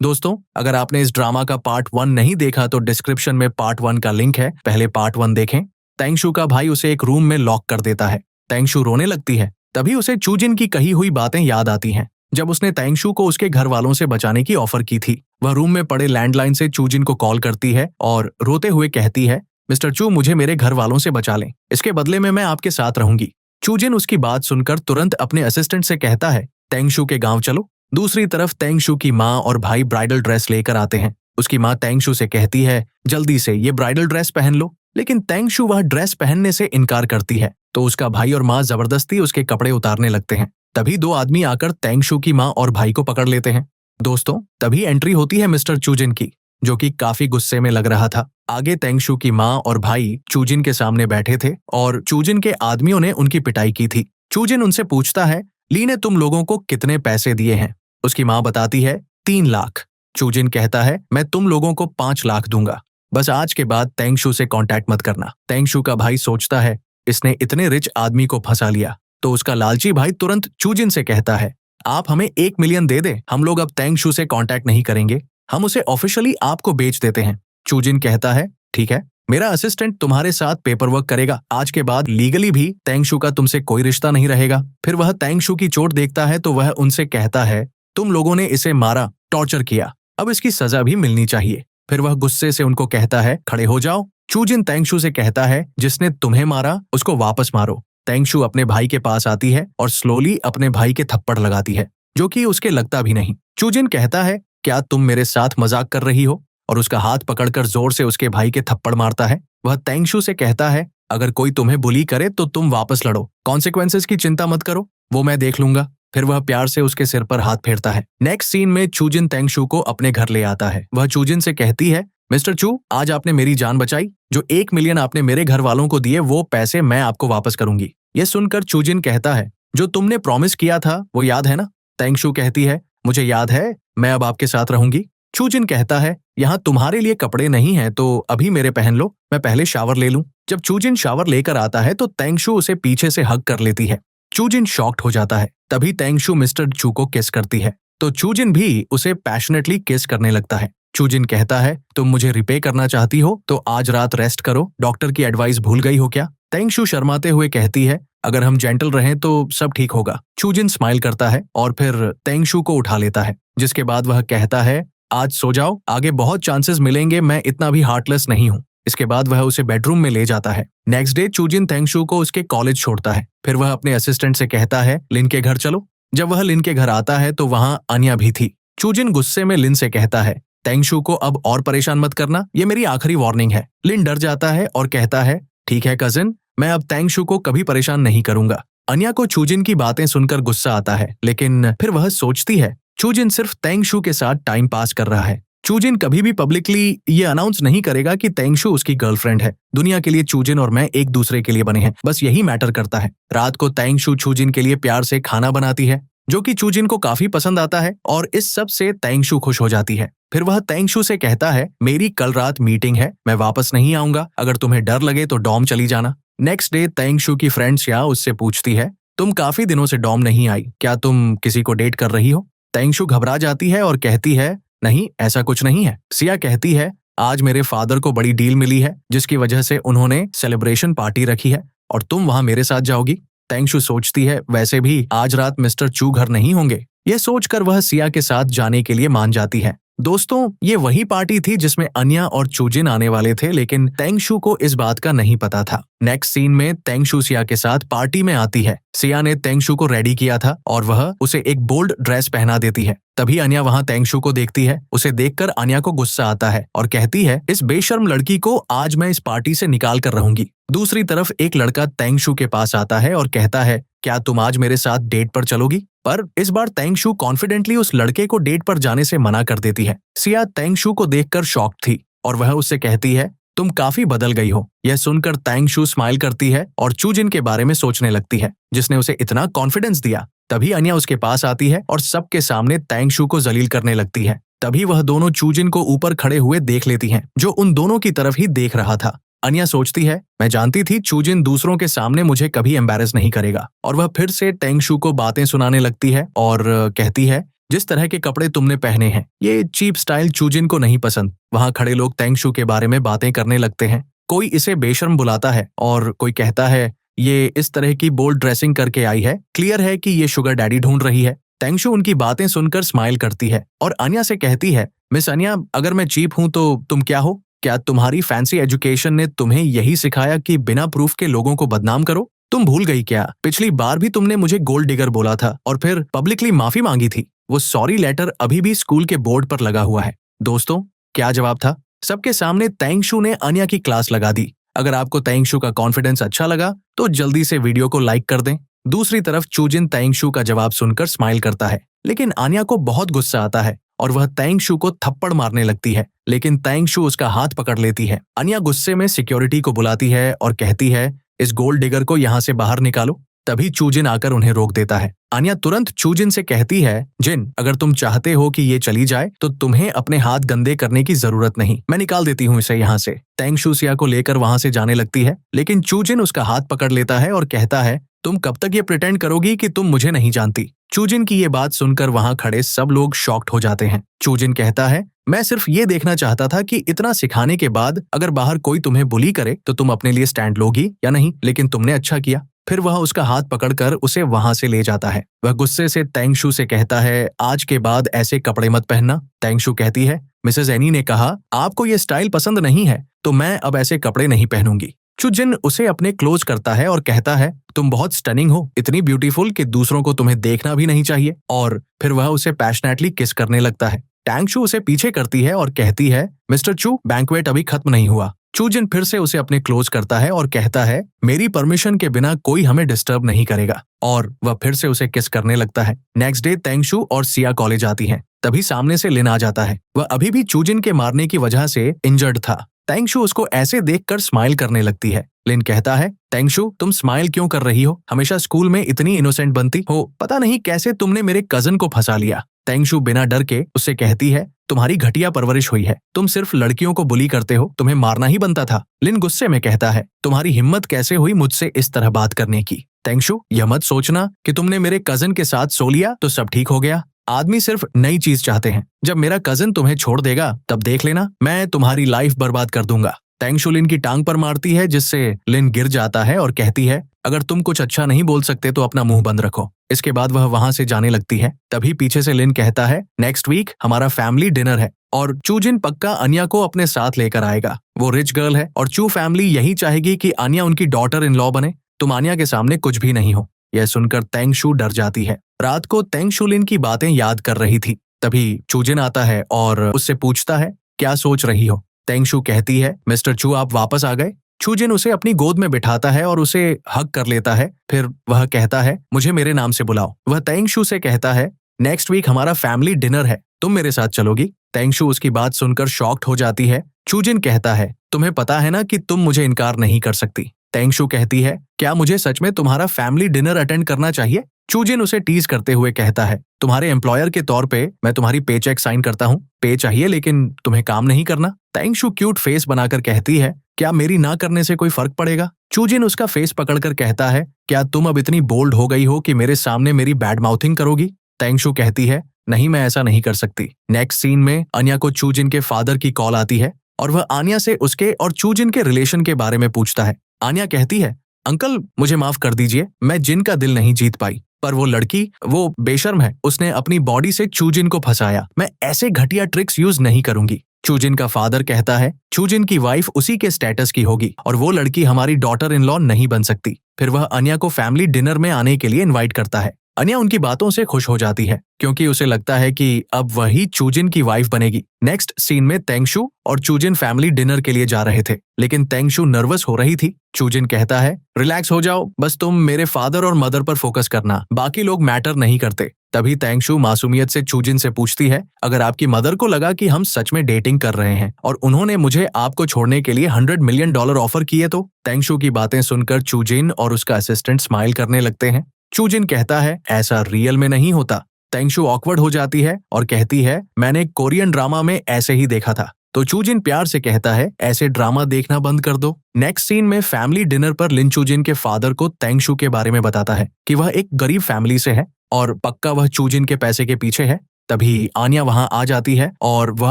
दोस्तों, अगर आपने इस ड्रामा का पार्ट 1 नहीं देखा तो डिस्क्रिप्शन में पार्ट 1 का लिंक है, पहले पार्ट 1 देखें। तेंगशू का भाई उसे एक रूम में लॉक कर देता है। तेंगशू रोने लगती है। तभी उसे चूजिन की कही हुई बातें याद आती हैं। जब उसने तेंगशू को उसके घर वालों से बचाने की ऑफर की थी, वह रूम में पड़े लैंडलाइन से चूजिन को कॉल करती है और रोते हुए कहती है, मिस्टर चू, मुझे मेरे घर वालों से बचा लें, इसके बदले में मैं आपके साथ रहूंगी। चूजिन उसकी बात सुनकर तुरंत अपने असिस्टेंट से कहता है, तेंगशू के गांव चलो। दूसरी तरफ तेंगशू की माँ और भाई ब्राइडल ड्रेस लेकर आते हैं। उसकी माँ तेंगशू से कहती है, जल्दी से ये ब्राइडल ड्रेस पहन लो, लेकिन तेंगशू वह ड्रेस पहनने से इनकार करती है, तो उसका भाई और माँ जबरदस्ती उसके कपड़े उतारने लगते हैं। तभी दो आदमी आकर तेंगशू की माँ और भाई को पकड़ लेते हैं। दोस्तों, तभी एंट्री होती है मिस्टर चूजिन की, जो कि काफी गुस्से में लग रहा था। आगे तेंगशू की माँ और भाई चूजिन के सामने बैठे थे और चूजिन के आदमियों ने उनकी पिटाई की थी। चूजिन उनसे पूछता है, ली ने तुम लोगों को कितने पैसे दिए हैं? उसकी माँ बताती है, 3 लाख। चूजिन कहता है, मैं तुम लोगों को 5 लाख दूंगा, बस आज के बाद तेंगशू से कांटेक्ट मत करना। तेंगशू का भाई सोचता है, इसने इतने रिच आदमी को फंसा लिया, तो उसका लालची भाई तुरंत चूजिन से कहता है, आप हमें 1 मिलियन दे दे, हम लोग अब तेंगशू से कांटेक्ट नहीं करेंगे, हम उसे ऑफिशियली आपको बेच देते हैं। चूजिन कहता है, ठीक है, मेरा असिस्टेंट तुम्हारे साथ पेपर वर्क करेगा, आज के बाद लीगली भी तेंगशू का तुमसे कोई रिश्ता नहीं रहेगा। फिर वह तेंगशू की चोट देखता है तो वह उनसे कहता है, तुम लोगों ने इसे मारा, टॉर्चर किया, अब इसकी सजा भी मिलनी चाहिए। फिर वह गुस्से से उनको कहता है, खड़े हो जाओ। चूजिन तेंगशू से कहता है, जिसने तुम्हें मारा उसको वापस मारो। तेंगशू अपने भाई के पास आती है और स्लोली अपने भाई के थप्पड़ लगाती है, जो कि उसके लगता भी नहीं। चूजिन कहता है, क्या तुम मेरे साथ मजाक कर रही हो? और उसका हाथ पकड़कर जोर से उसके भाई के थप्पड़ मारता है। वह तेंगशू से कहता है, अगर कोई तुम्हें बुली करे तो तुम वापस लड़ो, कॉन्सिक्वेंसेस की चिंता मत करो, वो मैं देख लूंगा। फिर वह प्यार से उसके सिर पर हाथ फेरता है। नेक्स्ट सीन में चूजिन तेंगशू को अपने घर ले आता है। वह चूजिन से कहती है, मिस्टर चू, आज आपने मेरी जान बचाई, जो 1 मिलियन आपने मेरे घर वालों को दिए वो पैसे मैं आपको वापस करूंगी। ये सुनकर चूजिन कहता है, जो तुमने प्रॉमिस किया था वो याद है ना? तेंगशू कहती है, मुझे याद है, मैं अब आपके साथ रहूंगी। चूजिन कहता है, यहाँ तुम्हारे लिए कपड़े नहीं हैं तो अभी मेरे पहन लो, मैं पहले शावर ले लूं। जब चूजिन शावर लेकर आता है तो तेंगशू उसे पीछे से हग कर लेती है। चूजिन शॉक्ड हो जाता है। तभी तेंगशू मिस्टर चू को किस करती है, तो चूजिन भी उसे पैशनेटली किस करने लगता है। चूजिन कहता है, तुम मुझे रिपे करना चाहती हो तो आज रात रेस्ट करो, डॉक्टर की एडवाइस भूल गई हो क्या? तेंगशू शर्माते हुए कहती है, अगर हम जेंटल रहें तो सब ठीक होगा। चूजिन स्माइल करता है और फिर तेंगशू को उठा लेता है, जिसके बाद वह कहता है, आज सो जाओ, आगे बहुत चांसेस मिलेंगे, मैं इतना भी हार्टलेस नहीं हूँ। इसके बाद वह उसे बेडरूम में ले जाता है। नेक्स्ट डे चूजिन तेंगशू को उसके कॉलेज छोड़ता है। फिर वह अपने असिस्टेंट से कहता है, लिन के घर चलो। जब वह लिन के घर आता है तो वहाँ अन्या भी थी। चूजिन गुस्से में लिन से कहता है, तेंगशू को अब और परेशान मत करना, ये मेरी आखिरी वार्निंग है। लिन डर जाता है और कहता है, ठीक है कजिन, मैं अब तेंगशू को कभी परेशान नहीं करूंगा। अन्या को चूजिन की बातें सुनकर गुस्सा आता है, लेकिन फिर वह सोचती है, चूजिन सिर्फ तेंगशू के साथ टाइम पास कर रहा है। चूजिन कभी भी पब्लिकली ये अनाउंस नहीं करेगा कि तेंगशू उसकी गर्लफ्रेंड है। दुनिया के लिए चूजिन और मैं एक दूसरे के लिए बने हैं, बस यही मैटर करता है। रात को तेंगशू चूजिन के लिए प्यार से खाना बनाती है, जो कि चूजिन को काफी पसंद आता है और इस सब से तेंगशू खुश हो जाती है। फिर वह तेंगशू से कहता है, मेरी कल रात मीटिंग है, मैं वापस नहीं आऊंगा, अगर तुम्हें डर लगे तो डॉम चली जाना। नेक्स्ट डे तेंगशू की फ्रेंड सिया उससे पूछती है, तुम काफी दिनों से डॉम नहीं आई, क्या तुम किसी को डेट कर रही हो? तेंगशू घबरा जाती है और कहती है, नहीं, ऐसा कुछ नहीं है। सिया कहती है, आज मेरे फादर को बड़ी डील मिली है, जिसकी वजह से उन्होंने सेलिब्रेशन पार्टी रखी है और तुम वहां मेरे साथ जाओगी। तेंगशू सोचती है, वैसे भी आज रात मिस्टर चू घर नहीं होंगे। यह सोचकर वह सिया के साथ जाने के लिए मान जाती है। दोस्तों, ये वही पार्टी थी जिसमें अन्या और चूजिन आने वाले थे, लेकिन तेंगशू को इस बात का नहीं पता था। नेक्स्ट सीन में तेंगशू सिया के साथ पार्टी में आती है। सिया ने तेंगशू को रेडी किया था और वह उसे एक बोल्ड ड्रेस पहना देती है। तभी अन्या वहां तेंगशू को देखती है। उसे देखकर अन्या को गुस्सा आता है और कहती है, इस बेशर्म लड़की को आज मैं इस पार्टी से निकाल कर रहूंगी। दूसरी तरफ एक लड़का तेंगशू के पास आता है और कहता है, क्या तुम आज मेरे साथ डेट पर चलोगी? पर इस बार तेंगशू कॉन्फिडेंटली उस लड़के को डेट पर जाने से मना कर देती है। सिया तेंगशू को देखकर शॉक्ड थी और वह उससे कहती है, तुम काफी बदल गई हो। यह सुनकर तेंगशू स्माइल करती है और चूजिन के बारे में सोचने लगती है, जिसने उसे इतना कॉन्फिडेंस दिया। तभी अन्या उसके पास आती है और सबके सामने तेंगशू को जलील करने लगती है। तभी वह दोनों चूजिन को ऊपर खड़े हुए देख लेती हैं, जो उन दोनों की तरफ ही देख रहा था। अन्या सोचती है, मैं जानती थी चूजिन दूसरों के सामने मुझे कभी एम्बैरेस नहीं करेगा। और वह फिर से तेंगशू को बातें सुनाने लगती है और कहती है, जिस तरह के कपड़े तुमने पहने हैं ये चीप स्टाइल चूजिन को नहीं पसंद। वहां खड़े लोग तेंगशू के बारे में बातें करने लगते हैं। कोई इसे बेशर्म बुलाता है और कोई कहता है ये इस तरह की बोल्ड ड्रेसिंग करके आई है, क्लियर है कि ये शुगर डैडी ढूंढ रही है। तेंगशू उनकी बातें सुनकर स्माइल करती है और अन्या से कहती है, मिस अन्या, अगर मैं चीप हूं तो तुम क्या हो? क्या तुम्हारी फैंसी एजुकेशन ने तुम्हें यही सिखाया कि बिना प्रूफ के लोगों को बदनाम करो? तुम भूल गई क्या? पिछली बार भी तुमने मुझे गोल्ड डिगर बोला था और फिर पब्लिकली माफी मांगी थी। वो सॉरी लेटर अभी भी स्कूल के बोर्ड पर लगा हुआ है। दोस्तों, क्या जवाब था? सबके सामने तेंगशू ने अन्या की क्लास लगा दी। अगर आपको तेंगशू का कॉन्फिडेंस अच्छा लगा तो जल्दी से वीडियो को लाइक कर दें। दूसरी तरफ चूजिन तेंगशू का जवाब सुनकर स्माइल करता है, लेकिन अन्या को बहुत गुस्सा आता है और वह तेंगशू को थप्पड़ मारने लगती है, लेकिन तेंगशू उसका हाथ पकड़ लेती है। अन्या गुस्से में सिक्योरिटी को बुलाती है और कहती है, इस गोल्ड डिगर को यहाँ से बाहर निकालो। तभी चूजिन आकर उन्हें रोक देता है। अन्या तुरंत चूजिन से कहती है, जिन, अगर तुम चाहते हो कि ये चली जाए तो तुम्हें अपने हाथ गंदे करने की जरूरत नहीं, मैं निकाल देती हूँ इसे यहाँ से। तेंगशू सिया को लेकर वहां से जाने लगती है, लेकिन चूजिन उसका हाथ पकड़ लेता है और कहता है, तुम कब तक ये प्रिटेंड करोगी कि तुम मुझे नहीं जानती? चूजिन की ये बात सुनकर वहां खड़े सब लोग शॉक्ड हो जाते हैं। चूजिन कहता है, मैं सिर्फ ये देखना चाहता था कि इतना सिखाने के बाद अगर बाहर कोई तुम्हें बुली करे तो तुम अपने लिए स्टैंड लोगी या नहीं, लेकिन तुमने अच्छा किया। फिर वह उसका हाथ पकड़कर उसे वहां से ले जाता है। वह गुस्से से तेंगशू से कहता है, आज के बाद ऐसे कपड़े मत पहनना। तेंगशू कहती है, मिसेस एनी ने कहा आपको ये स्टाइल पसंद नहीं है तो मैं अब ऐसे कपड़े नहीं पहनूंगी। चूजिन उसे अपने क्लोज करता है और कहता है, तुम बहुत स्टनिंग हो, इतनी ब्यूटीफुल कि दूसरों को तुम्हें देखना भी नहीं चाहिए। और फिर वह उसे पैशनेटली किस करने लगता है। तेंगशू उसे पीछे करती है और कहती है, मिस्टर चू, बैंक्वेट अभी खत्म नहीं हुआ। चूजिन फिर से उसे अपने क्लोज करता है और कहता है, मेरी परमिशन के बिना कोई हमें डिस्टर्ब नहीं करेगा। और वह फिर से उसे किस करने लगता है। नेक्स्ट डे तेंगशू और सिया कॉलेज आती हैं। तभी सामने से लिन आ जाता है। वह अभी भी चूजिन के मारने की वजह से इंजर्ड था। तेंगशू उसको ऐसे देखकर स्माइल करने लगती है। लिन कहता है, तेंगशू, तुम स्माइल क्यों कर रही हो? हमेशा स्कूल में इतनी इनोसेंट बनती हो, पता नहीं कैसे तुमने मेरे कजन को फंसा लिया। तेंगशू बिना डर के उससे कहती है, तुम्हारी घटिया परवरिश हुई है, तुम सिर्फ लड़कियों को बुली करते हो, तुम्हें मारना ही बनता था। लिन गुस्से में कहता है, तुम्हारी हिम्मत कैसे हुई मुझसे इस तरह बात करने की? तेंगशू, यह मत सोचना कि तुमने मेरे कजन के साथ सो लिया तो सब ठीक हो गया। आदमी सिर्फ नई चीज चाहते हैं। जब मेरा कजन तुम्हें छोड़ देगा तब देख लेना, मैं तुम्हारी लाइफ बर्बाद कर दूंगा। तेंगशू लिन की टांग पर मारती है, जिससे लिन गिर जाता है और कहती है, अगर तुम कुछ अच्छा नहीं बोल सकते तो अपना मुंह बंद रखो। इसके बाद वह वहां से जाने लगती है। तभी पीछे से लिन कहता है, नेक्स्ट वीक हमारा फैमिली डिनर है और चूजिन पक्का अन्या को अपने साथ लेकर आएगा। वो रिच गर्ल है और चू फैमिली यही चाहेगी कि अन्या उनकी डॉटर इन लॉ बने। तुम अन्या के सामने कुछ भी नहीं हो। यह सुनकर तेंगशू डर जाती है। रात को तेंगशू लिन की बातें याद कर रही थी। तभी चूजिन आता है और उससे पूछता है, क्या सोच रही हो? तेंगशू कहती है, मिस्टर चू, आप वापस आ गए। चूजिन उसे अपनी गोद में बिठाता है और उसे हग कर लेता है। फिर वह कहता है, मुझे मेरे नाम से बुलाओ। वह तेंगशू से कहता है, नेक्स्ट वीक हमारा फैमिली डिनर है, तुम मेरे साथ चलोगी? तेंगशू उसकी बात सुनकर शॉक्ड हो जाती है। चूजिन कहता है, तुम्हें पता है ना कि तुम मुझे इनकार नहीं कर सकती। तेंगशू कहती है, क्या मुझे सच में तुम्हारा फैमिली डिनर अटेंड करना चाहिए? चूजिन उसे टीज करते हुए कहता है, तुम्हारे एम्प्लॉयर के तौर पे मैं तुम्हारी पे चेक साइन करता हूँ, पे चाहिए लेकिन तुम्हें काम नहीं करना। तेंगशू क्यूट फेस बनाकर कहती है, क्या मेरी ना करने से कोई फर्क पड़ेगा? चूजिन उसका फेस पकड़कर कहता है, क्या तुम अब इतनी बोल्ड हो गई हो कि मेरे सामने मेरी बैड माउथिंग करोगी? तेंगशू कहती है, नहीं, मैं ऐसा नहीं कर सकती। नेक्स्ट सीन में अन्या को चूजिन के फादर की कॉल आती है और वह अन्या से उसके और चूजिन के रिलेशन के बारे में पूछता है। अन्या कहती है, अंकल मुझे माफ कर दीजिए, मैं जिन का दिल नहीं जीत पाई, पर वो लड़की वो बेशर्म है, उसने अपनी बॉडी से चूजिन को फंसाया। मैं ऐसे घटिया ट्रिक्स यूज नहीं करूंगी। चूजिन का फादर कहता है, चूजिन की वाइफ उसी के स्टेटस की होगी और वो लड़की हमारी डॉटर इन लॉ नहीं बन सकती। फिर वह अन्या को फैमिली डिनर में आने के लिए इनवाइट करता है। अन्या उनकी बातों से खुश हो जाती है क्योंकि उसे लगता है कि अब वही चूजिन की वाइफ बनेगी। नेक्स्ट सीन में तेंगशू और चूजिन फैमिली डिनर के लिए जा रहे थे, लेकिन तेंगशू नर्वस हो रही थी। चूजिन कहता है, रिलैक्स हो जाओ, बस तुम मेरे फादर और मदर पर फोकस करना, बाकी लोग मैटर नहीं करते। तभी तेंगशू मासूमियत से चूजिन से पूछती है, अगर आपकी मदर को लगा कि हम सच में डेटिंग कर रहे हैं और उन्होंने मुझे आपको छोड़ने के लिए $100 मिलियन ऑफर किए तो? तेंगशू की बातें सुनकर चूजिन और उसका असिस्टेंट स्माइल करने लगते हैं। चूजिन कहता है, ऐसा रियल में नहीं होता। तेंगशू ऑकवर्ड हो जाती है और कहती है, मैंने कोरियन ड्रामा में ऐसे ही देखा था। तो चूजिन प्यार से कहता है, ऐसे ड्रामा देखना बंद कर दो। नेक्स्ट सीन में फैमिली डिनर पर लिन चूजिन के फादर को तेंगशू के बारे में बताता है कि वह एक गरीब फैमिली से है और पक्का वह चूजिन के पैसे के पीछे है। तभी आन्या वहां आ जाती है और वह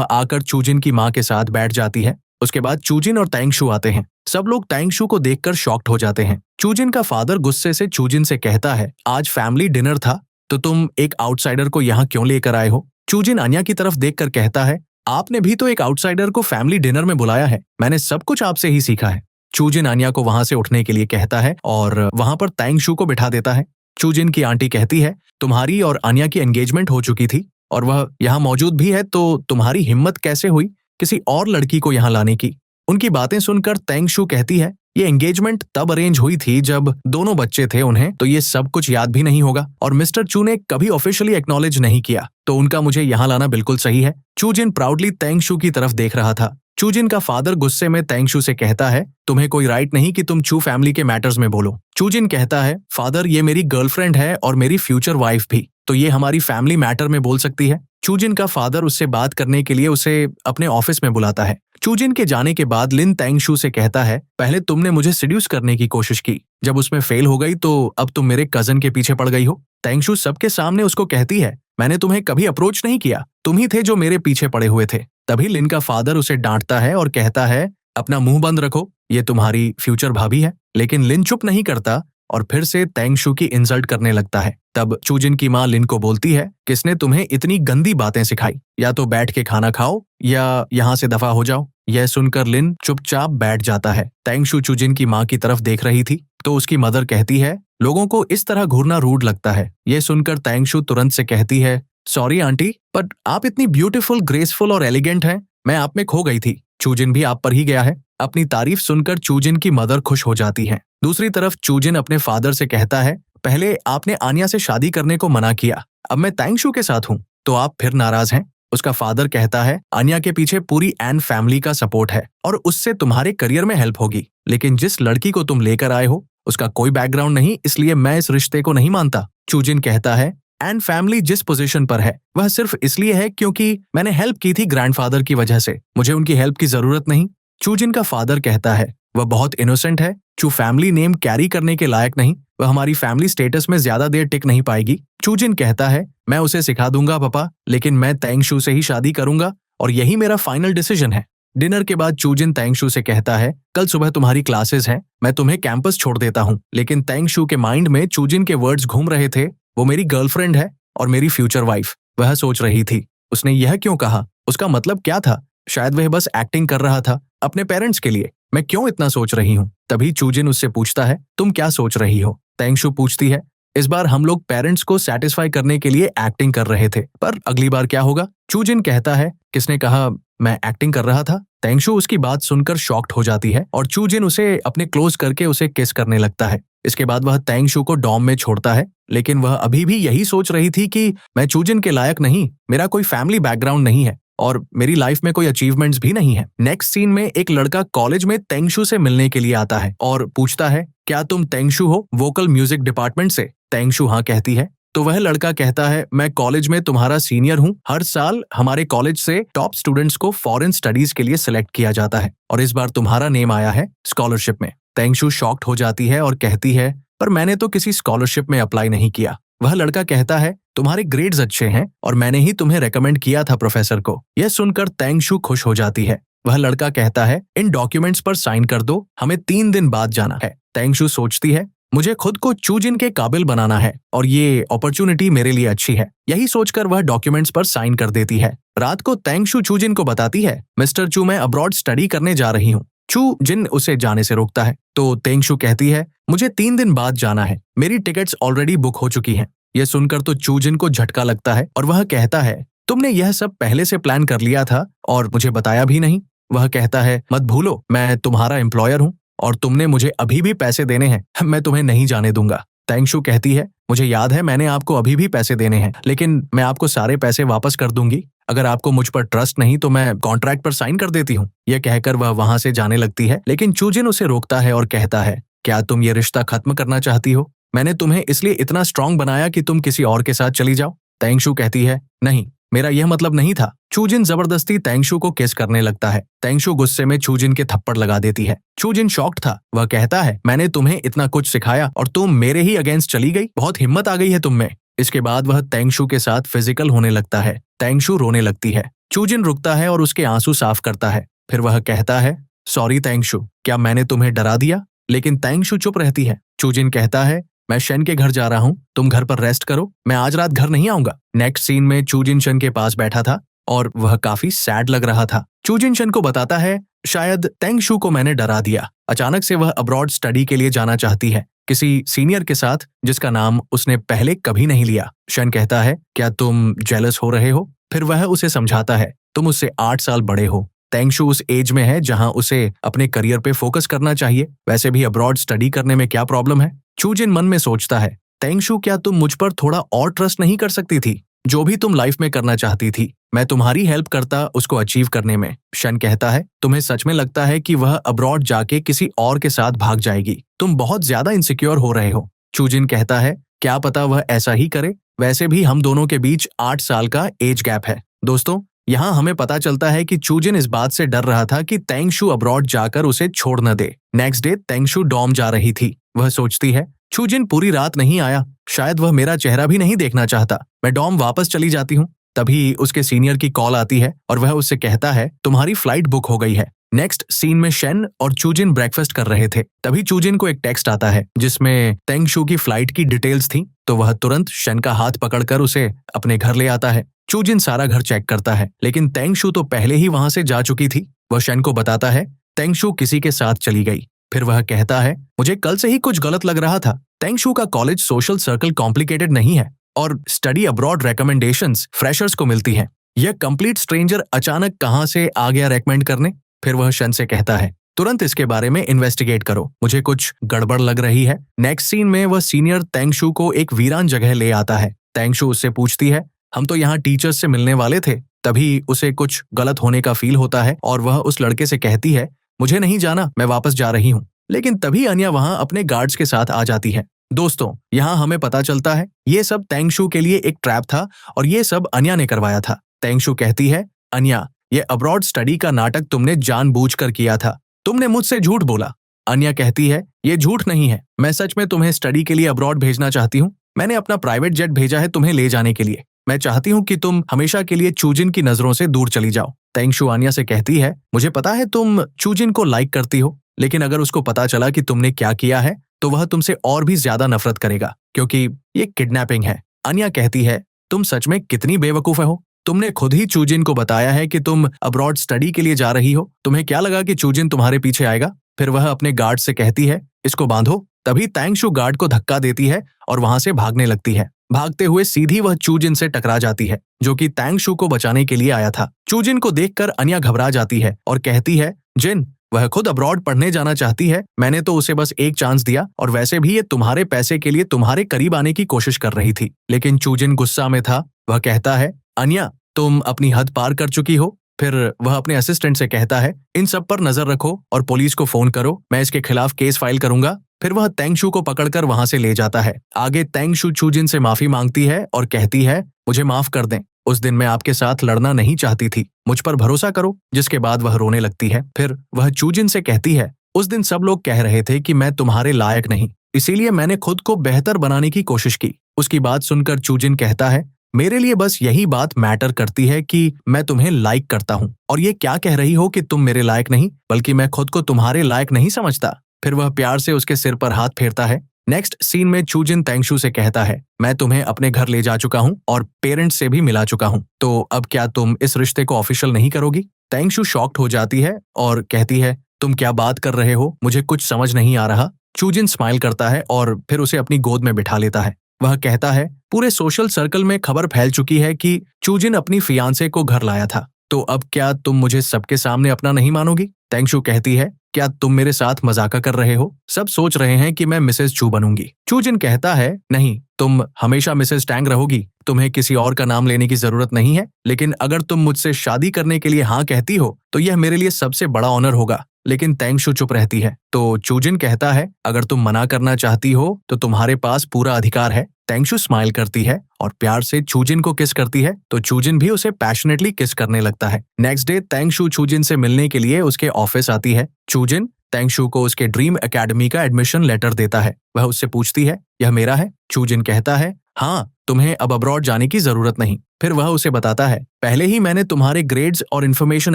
आकर चूजिन की माँ के साथ बैठ जाती है। उसके बाद चूजिन और तैंगशू आते हैं। सब लोग तैंगशू को देखकर शॉक्ड हो जाते हैं। चूजिन का फादर गुस्से से चूजिन से कहता है, आज फैमिली डिनर था तो तुम एक आउटसाइडर को यहाँ क्यों लेकर आए हो? चूजिन आन्या की तरफ देखकर कहता है, आपने भी तो एक आउटसाइडर को फैमिली डिनर में बुलाया है। मैंने सब कुछ आपसे ही सीखा है। चूजिन आन्या को वहां से उठने के लिए कहता है और वहां पर तैंगशू को बिठा देता है। चूजिन की आंटी कहती है, तुम्हारी और आन्या की एंगेजमेंट हो चुकी थी और वह यहाँ मौजूद भी है, तो तुम्हारी हिम्मत कैसे हुई किसी और लड़की को यहाँ लाने की? उनकी बातें सुनकर तैंगशू कहती है, ये एंगेजमेंट तब अरेंज हुई थी जब दोनों बच्चे थे, उन्हें तो ये सब कुछ याद भी नहीं होगा और मिस्टर चू ने कभी ऑफिशियली एक्नॉलेज नहीं किया, तो उनका मुझे यहाँ लाना बिल्कुल सही है। चूजिन प्राउडली तैंगशू की तरफ देख रहा था। चूजिन का फादर गुस्से में तैंगशू से कहता है, तुम्हें कोई राइट नहीं कि तुम चू फैमिली के मैटर्स में बोलो। चूजिन कहता है, फादर ये मेरी गर्लफ्रेंड है और मेरी फ्यूचर वाइफ भी, तो ये हमारी फैमिली मैटर में बोल सकती है। चूजिन का फादर उससे बात करने के लिए उसे अपने ऑफिस में बुलाता है। चूजिन के जाने के बाद लिन तैंगशू से कहता है, पहले तुमने मुझे सिड्यूस करने की कोशिश की, जब उसमें फेल हो गई तो अब तुम मेरे कजन के पीछे पड़ गई हो। तैंगशू सबके सामने उसको कहती है, मैंने तुम्हें कभी अप्रोच नहीं किया, तुम ही थे जो मेरे पीछे पड़े हुए थे। तभी लिन का फादर उसे डांटता है और कहता है, अपना मुंह बंद रखो, ये तुम्हारी फ्यूचर भाभी है। लेकिन लिन चुप नहीं करता और फिर से तैंगशू की इंसल्ट करने लगता है। तब चूजिन की माँ लिन को बोलती है, किसने तुम्हें इतनी गंदी बातें सिखाई? या तो बैठ के खाना खाओ या यहाँ से दफा हो जाओ। यह सुनकर लिन चुपचाप बैठ जाता है। तैंगशू चूजिन की माँ की तरफ देख रही थी तो उसकी मदर कहती है, लोगों को इस तरह घूरना रूड लगता है। यह सुनकर तैंगशू तुरंत से कहती है, सॉरी आंटी, बट आप इतनी ब्यूटीफुल, ग्रेसफुल और एलिगेंट हैं, मैं आप में खो गई थी। चूजिन भी आप पर ही गया है। अपनी तारीफ सुनकर चूजिन की मदर खुश हो जाती है। दूसरी तरफ चूजिन अपने फादर से कहता है, पहले आपने आन्या से शादी करने को मना किया, अब मैं तैंगशू के साथ हूँ तो आप फिर नाराज हैं। उसका फादर कहता है, आन्या के पीछे पूरी एन फैमिली का सपोर्ट है और उससे तुम्हारे करियर में हेल्प होगी, लेकिन जिस लड़की को तुम लेकर आए हो उसका कोई बैकग्राउंड नहीं, इसलिए मैं इस रिश्ते को नहीं मानता। चूजिन कहता है, एन फैमिली जिस पोजीशन पर है वह सिर्फ इसलिए है क्योंकि मैंने हेल्प की थी ग्रैंडफादर की वजह से, मुझे उनकी हेल्प की जरूरत नहीं। चूजिन का फादर कहता है, वह बहुत इनोसेंट है, चू फैमिली नेम कैरी करने के लायक नहीं, वह हमारी फैमिली स्टेटस में ज्यादा देर टिक नहीं पाएगी। चूजिन कहता है, मैं उसे सिखा दूंगा पापा, लेकिन मैं तैंगशू से ही शादी करूंगा और यही मेरा फाइनल डिसीजन है। डिनर के बाद चूजिन तैंगशू से कहता है, कल सुबह तुम्हारी क्लासेस हैं, मैं तुम्हें कैंपस छोड़ देता हूँ। लेकिन तैंगशू के माइंड में चूजिन के वर्ड्स घूम रहे थे, वो मेरी गर्लफ्रेंड है और मेरी फ्यूचर वाइफ। वह सोच रही थी, उसने यह क्यों कहा, उसका मतलब क्या था? शायद वह बस एक्टिंग कर रहा था अपने पेरेंट्स के लिए। मैं क्यों इतना सोच रही हूँ? तभी चूजिन उससे पूछता है, तुम क्या सोच रही हो? तैंगशू पूछती है, इस बार हम लोग पेरेंट्स को सेटिस्फाई करने के लिए एक्टिंग कर रहे थे, पर अगली बार क्या होगा? चूजिन कहता है, किसने कहा मैं एक्टिंग कर रहा था? तैंगशू उसकी बात सुनकर शॉक्ड हो जाती है और चूजिन उसे अपने क्लोज करके उसे किस करने लगता है। इसके बाद वह तैंगशू को डॉम में छोड़ता है, लेकिन वह अभी भी यही सोच रही थी कि मैं चूजिन के लायक नहीं, मेरा कोई फैमिली बैकग्राउंड नहीं है और मेरी लाइफ में कोई अचीवमेंट्स भी नहीं है। नेक्स्ट सीन में एक लड़का कॉलेज में तैंगशू से मिलने के लिए आता है और पूछता है, क्या तुम तैंगशू हो, वोकल म्यूजिक डिपार्टमेंट से? तैंगशू हाँ कहती है। तो वह लड़का कहता है, मैं कॉलेज में तुम्हारा सीनियर हूँ, हर साल हमारे कॉलेज से टॉप स्टूडेंट्स को फॉरेन स्टडीज के लिए सिलेक्ट किया जाता है और इस बार तुम्हारा नेम आया है स्कॉलरशिप में। तैंगशू शॉक्ड हो जाती है और कहती है, पर मैंने तो किसी स्कॉलरशिप में अप्लाई नहीं किया। वह लड़का कहता है, तुम्हारे ग्रेड्स अच्छे हैं और मैंने ही तुम्हें रेकमेंड किया था प्रोफेसर को। यह सुनकर तैंगशू खुश हो जाती है। वह लड़का कहता है, इन डॉक्यूमेंट्स पर साइन कर दो, हमें 3 दिन बाद जाना है। तैंगशू सोचती है, मुझे खुद को चूजिन के काबिल बनाना है और ये अपॉर्चुनिटी मेरे लिए अच्छी है। यही सोचकर वह डॉक्यूमेंट्स पर साइन कर देती है। रात को तैंगशू चूजिन को बताती है, मिस्टर चू मैं अब्रॉड स्टडी करने जा रही हूँ। चूजिन उसे जाने से रोकता है तो तैंगशू कहती है, मुझे 3 दिन बाद जाना है, मेरी टिकट्स ऑलरेडी बुक हो चुकी हैं। यह सुनकर तो चूजिन को झटका लगता है और वह कहता है, तुमने यह सब पहले से प्लान कर लिया था और मुझे बताया भी नहीं। वह कहता है, मत भूलो मैं तुम्हारा एम्प्लॉयर हूँ और तुमने मुझे अभी भी पैसे देने हैं, मैं तुम्हें नहीं जाने दूंगा। तैंगशू कहती है, मुझे याद है मैंने आपको अभी भी पैसे देने हैं, लेकिन मैं आपको सारे पैसे वापस कर दूंगी। अगर आपको मुझ पर ट्रस्ट नहीं तो मैं कॉन्ट्रैक्ट पर साइन कर देती हूँ। यह कहकर वह वहां से जाने लगती है, लेकिन चूजिन उसे रोकता है और कहता है, क्या तुम ये रिश्ता खत्म करना चाहती हो? मैंने तुम्हें इसलिए इतना स्ट्रांग बनाया कि तुम किसी और के साथ चली जाओ। तैंगशू कहती है, नहीं, मेरा यह मतलब नहीं था। चूजिन जबरदस्ती तैंगशू को किस करने लगता है। तैंगशू गुस्से में चूजिन के थप्पड़ लगा देती है। चूजिन शॉक्ड था। वह कहता है, मैंने तुम्हें इतना कुछ सिखाया और तुम मेरे ही अगेंस्ट चली गई, बहुत हिम्मत आ गई है तुम में। इसके बाद वह तेंगशू के साथ फिजिकल होने लगता है। तेंगशू रोने लगती है। चूजिन रुकता है और उसके आंसू साफ करता है। फिर वह कहता है, सॉरी तेंगशू, क्या मैंने तुम्हें डरा दिया? लेकिन तेंगशू चुप रहती है। चूजिन कहता है, मैं शन के घर जा रहा हूँ, तुम घर पर रेस्ट करो, मैं आज रात घर नहीं आऊंगा। नेक्स्ट सीन में चूजिन शन के पास बैठा था और वह काफी सैड लग रहा था। चूजिन शन को बताता है, शायद तेंगशू को मैंने डरा दिया। अचानक से वह अब्रॉड स्टडी के लिए जाना चाहती है, किसी सीनियर के साथ जिसका नाम उसने पहले कभी नहीं लिया। शन कहता है, क्या तुम जेलस हो रहे हो? फिर वह उसे समझाता है, तुम उससे 8 साल बड़े हो। तेंगशू उस एज में है जहां उसे अपने करियर पे फोकस करना चाहिए। वैसे भी अब्रॉड स्टडी करने में क्या प्रॉब्लम है? चूजिन मन में सोचता है, तेंगशू, क्या तुम मुझ पर थोड़ा और ट्रस्ट नहीं कर सकती थी? जो भी तुम लाइफ में करना चाहती थी, मैं तुम्हारी हेल्प करता उसको अचीव करने में। शन कहता है, तुम्हें सच में लगता है कि वह अब्रॉड जाके किसी और के साथ भाग जाएगी? तुम बहुत ज्यादा इनसिक्योर हो रहे हो। चूजिन कहता है, क्या पता वह ऐसा ही करे, वैसे भी हम दोनों के बीच 8 साल का एज गैप है। दोस्तों, यहाँ हमें पता चलता है कि चूजिन इस बात से डर रहा था कि तेंगशू अब्रॉड जाकर उसे छोड़ न दे। नेक्स्ट डे तेंगशू डॉर्म जा रही थी। वह सोचती है, चूजिन पूरी रात नहीं आया, शायद वह मेरा चेहरा भी नहीं देखना चाहता, मैं डॉर्म वापस चली जाती हूँ। तभी उसके सीनियर की कॉल आती है और वह उससे कहता है, तुम्हारी फ्लाइट बुक हो गई है। नेक्स्ट सीन में शन और चूजिन ब्रेकफास्ट कर रहे थे। तभी चूजिन को एक टेक्स्ट आता है जिसमें तेंगशू की फ्लाइट की डिटेल्स थी। तो वह तुरंत शन का हाथ पकड़कर उसे अपने घर ले आता है। चूजिन सारा घर चेक करता है, लेकिन तेंगशू तो पहले ही वहां से जा चुकी थी। वह शन को बताता है, तेंगशू किसी के साथ चली गई। फिर वह कहता है, मुझे कल से ही कुछ गलत लग रहा था। तेंगशू का कॉलेज सोशल सर्कल कॉम्प्लिकेटेड नहीं है और स्टडी अब्रॉड रिकमेंडेशंस फ्रेशर्स को मिलती हैं। यह कंप्लीट स्ट्रेंजर अचानक कहां से आ गया रेकमेंड करने? फिर वह शन से कहता है, तुरंत इसके बारे में इन्वेस्टिगेट करो, मुझे कुछ गड़बड़ लग रही है। नेक्स्ट सीन में वह सीनियर तेंगशू को एक वीरान जगह ले आता है। तेंगशू उससे पूछती है, हम तो यहाँ टीचर्स से मिलने वाले थे। तभी उसे कुछ गलत होने का फील होता है और वह उस लड़के से कहती है, मुझे नहीं जाना, मैं वापस जा रही हूँ। लेकिन तभी अन्या वहां अपने गार्ड्स के साथ आ जाती है। दोस्तों, यहाँ हमें पता चलता है ये सब तेंगशू के लिए एक ट्रैप था और ये सब अन्या ने करवाया था। तेंगशू कहती है, अन्या, ये अब्रॉड स्टडी का नाटक तुमने जानबूझकर किया था, तुमने मुझसे झूठ बोला। अन्या कहती है, ये झूठ नहीं है, मैं सच में तुम्हें स्टडी के लिए अब्रॉड भेजना चाहती हूँ। मैंने अपना प्राइवेट जेट भेजा है तुम्हें ले जाने के लिए। मैं चाहती हूँ कि तुम हमेशा के लिए चूजिन की नजरों से दूर चली जाओ। तेंगशू अन्या से कहती है, मुझे पता है तुम चूजिन को लाइक करती हो, लेकिन अगर उसको पता चला कि तुमने क्या किया है तो वह तुमसे और भी ज्यादा नफरत करेगा, क्योंकि ये किडनैपिंग है। अन्या कहती है, तुम सच में कितनी बेवकूफ हो, तुमने खुद ही चूजिन को बताया है कि तुम अब्रॉड स्टडी के लिए जा रही हो, तुम्हें क्या लगा कि चूजिन तुम्हारे पीछे आएगा? फिर वह अपने गार्ड से कहती है, इसको बांधो। तभी तेंगशू गार्ड को धक्का देती है और वहां से भागने लगती है। भागते हुए सीधी वह चूजिन से टकरा जाती है, जो कि तेंगशू को बचाने के लिए आया था। चूजिन को देखकर अन्या घबरा जाती है और कहती है, जिन, वह खुद अब्रॉड पढ़ने जाना चाहती है, मैंने तो उसे बस एक चांस दिया और वैसे भी ये तुम्हारे पैसे के लिए तुम्हारे करीब आने की कोशिश कर रही थी। लेकिन चूजिन गुस्सा में था। वह कहता है, अन्या, तुम अपनी हद पार कर चुकी हो। फिर वह अपने असिस्टेंट से कहता है, इन सब पर नजर रखो और पुलिस को फोन करो, मैं इसके खिलाफ केस फाइल करूंगा। फिर वह तेंगशू को पकड़कर वहां से ले जाता है। आगे तेंगशू चूजिन से माफी मांगती है और कहती है, मुझे माफ कर दें, उस दिन मैं आपके साथ लड़ना नहीं चाहती थी, मुझ पर भरोसा करो। जिसके बाद वह रोने लगती है। फिर वह चूजिन से कहती है, उस दिन सब लोग कह रहे थे कि मैं तुम्हारे लायक नहीं, इसीलिए मैंने खुद को बेहतर बनाने की कोशिश की। उसकी बात सुनकर चूजिन कहता है, मेरे लिए बस यही बात मैटर करती है कि मैं तुम्हें लाइक करता हूँ, और ये क्या कह रही हो कि तुम मेरे लायक नहीं, बल्कि मैं खुद को तुम्हारे लायक नहीं समझता। फिर वह प्यार से उसके सिर पर हाथ फेरता है। नेक्स्ट सीन में चूजिन तेंगशू से कहता है, मैं तुम्हें अपने घर ले जा चुका हूँ और पेरेंट्स से भी मिला चुका हूँ, तो अब क्या तुम इस रिश्ते को ऑफिशियल नहीं करोगी? तेंगशू शॉक्ड हो जाती है और कहती है, तुम क्या बात कर रहे हो, मुझे कुछ समझ नहीं आ रहा। चूजिन स्माइल करता है और फिर उसे अपनी गोद में बिठा लेता है। वह कहता है, पूरे सोशल सर्कल में खबर फैल चुकी है कि चूजिन अपनी फियांसे को घर लाया था, तो अब क्या तुम मुझे सबके सामने अपना नहीं मानोगी? तेंगशू कहती है, क्या तुम मेरे साथ मजाक कर रहे हो? सब सोच रहे हैं कि मैं मिसेस चू बनूंगी। चूजिन कहता है, नहीं, तुम हमेशा मिसेस टैंग रहोगी, तुम्हें किसी और का नाम लेने की जरूरत नहीं है, लेकिन अगर तुम मुझसे शादी करने के लिए हाँ कहती हो तो यह मेरे लिए सबसे बड़ा ऑनर होगा। लेकिन तेंगशू चुप रहती है। तो चूजिन कहता है, अगर तुम मना करना चाहती हो तो तुम्हारे पास पूरा अधिकार है। तेंगशू स्माइल करती है और प्यार से चूजिन को किस करती है, तो चूजिन भी उसे पैशनेटली किस करने लगता है। नेक्स्ट डे तेंगशू चूजिन से मिलने के लिए उसके ऑफिस आती है। चूजिन तेंगशू को उसके ड्रीम एकेडमी का एडमिशन लेटर देता है। वह उससे पूछती है, यह मेरा है? चूजिन कहता है, हाँ, तुम्हें अब अब्रॉड जाने की जरूरत नहीं। फिर वह उसे बताता है, पहले ही मैंने तुम्हारे ग्रेड्स और इन्फॉर्मेशन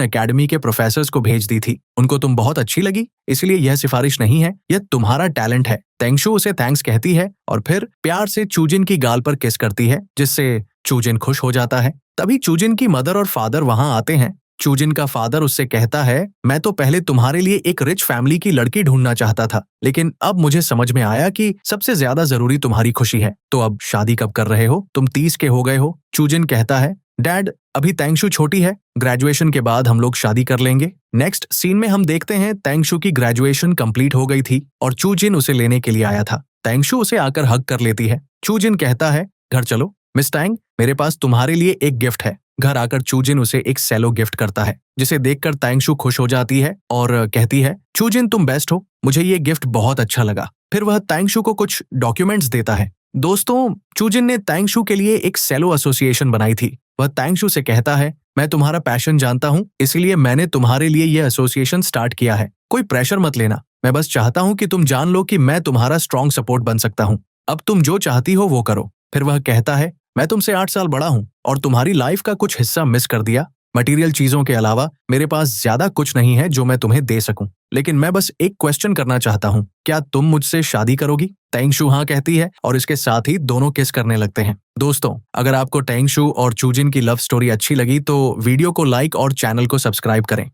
एकेडमी के प्रोफेसर्स को भेज दी थी। उनको तुम बहुत अच्छी लगी, इसलिए यह सिफारिश नहीं है, यह तुम्हारा टैलेंट है। तेंगशू उसे थैंक्स कहती है और फिर प्यार से चूजिन की गाल पर किस करती है, जिससे चूजिन खुश हो जाता है। तभी चूजिन की मदर और फादर वहां आते हैं। चूजिन का फादर उससे कहता है, मैं तो पहले तुम्हारे लिए एक रिच फैमिली की लड़की ढूंढना चाहता था, लेकिन अब मुझे समझ में आया कि सबसे ज्यादा जरूरी तुम्हारी खुशी है। तो अब शादी कब कर रहे हो? तुम 30 के हो गए हो। चूजिन कहता है, डैड अभी तेंगशू छोटी है, ग्रेजुएशन के बाद हम लोग शादी कर लेंगे। नेक्स्ट सीन में हम देखते हैं तेंगशू की ग्रेजुएशन कंप्लीट हो गई थी और चूजिन उसे लेने के लिए आया था। तेंगशू उसे आकर हग कर लेती है। चूजिन कहता है, घर चलो। मिस टैंग, मेरे पास तुम्हारे लिए एक गिफ्ट है। घर आकर चूजिन उसे एक सेलो गिफ्ट करता है, जिसे देखकर तेंगशू खुश हो जाती है और कहती है, चूजिन तुम बेस्ट हो, मुझे ये गिफ्ट बहुत अच्छा लगा। फिर वह तेंगशू को कुछ डॉक्यूमेंट्स देता है। दोस्तों, चूजिन ने तेंगशू के लिए एक सेलो एसोसिएशन बनाई थी। वह तेंगशू से कहता है, मैं तुम्हारा पैशन जानता हूँ, इसलिए मैंने तुम्हारे लिए यह एसोसिएशन स्टार्ट किया है। कोई प्रेशर मत लेना, मैं बस चाहता हूँ कि तुम जान लो कि मैं तुम्हारा स्ट्रॉन्ग सपोर्ट बन सकता हूँ। अब तुम जो चाहती हो वो करो। फिर वह कहता है, मैं तुमसे 8 साल बड़ा हूँ और तुम्हारी लाइफ का कुछ हिस्सा मिस कर दिया। मटेरियल चीजों के अलावा मेरे पास ज्यादा कुछ नहीं है जो मैं तुम्हें दे सकूं, लेकिन मैं बस एक क्वेश्चन करना चाहता हूँ, क्या तुम मुझसे शादी करोगी? तेंगशू हाँ कहती है और इसके साथ ही दोनों किस करने लगते हैं। दोस्तों, अगर आपको तेंगशू और चूजिन की लव स्टोरी अच्छी लगी तो वीडियो को लाइक और चैनल को सब्सक्राइब करें।